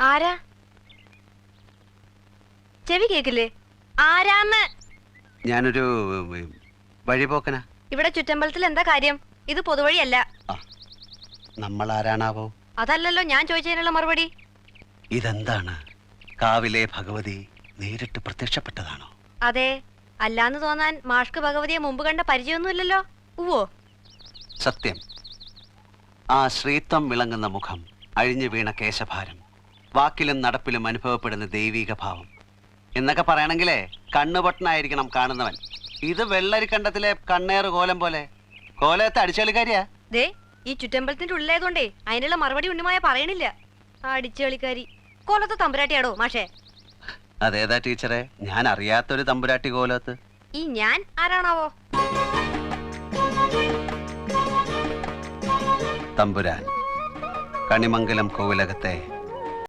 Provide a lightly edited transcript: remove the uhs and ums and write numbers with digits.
ആരാ? ചെവി കേക്കില്ലേ? ആരാന്ന്? ഞാനൊരു വഴിപോക്കനാ. ഇവിടെ ചുറ്റമ്പലത്തിൽ എന്താ കാര്യം? ഇത് പൊതുവഴിയല്ല. നമ്മൾ ആരാണാവോ? അതല്ലല്ലോ ഞാൻ ചോദിച്ചതിനുള്ള മറുപടി. ഇതെന്താണ്? കാവിലെ ഭഗവതി നേരിട്ട് പ്രത്യക്ഷപ്പെട്ടതാണോ? അതെ. അല്ലാന്ന് തോന്നാൻ മാഷ്ക്ക് ഭഗവതിയെ മുമ്പ് കണ്ട പരിചയമൊന്നുമില്ലല്ലോ. ഉവ്വോ? സത്യം. ആ ശ്രീത്വം വിളങ്ങുന്ന മുഖം, അഴിഞ്ഞു വീണ കേശഭാരം, വാക്കിലും നടപ്പിലും അനുഭവപ്പെടുന്ന ദൈവിക ഭാവം എന്നൊക്കെ പറയണെങ്കിലേ കണ്ണുപൊട്ടനായിരിക്കണം കാണുന്നവൻ. ഇത് വെള്ളരിക്കണ്ടത്തിലെ കണ്ണേറ് കോലം പോലെ. കോലത്തെ അടിച്ചുകളിക്കാരിയാ. ദേ, ഈ ചുറ്റമ്പലത്തിന്റെ ഉള്ളിലായതുകൊണ്ടേ അതിനുള്ള മറുപടി ഉണ്ണിമായ പറയണില്ല. അടിച്ചുകളിക്കാരി കോലത്തെ തമ്പുരാട്ടിയാടോ മാഷേ? അതേതാ ടീച്ചറെ? ഞാൻ അറിയാത്തൊരു തമ്പുരാട്ടി കോലത്ത്. ഈ ഞാൻ ആരാണാവോ? തമ്പുരാൻ, കണിമംഗലം കോവിലകത്തെ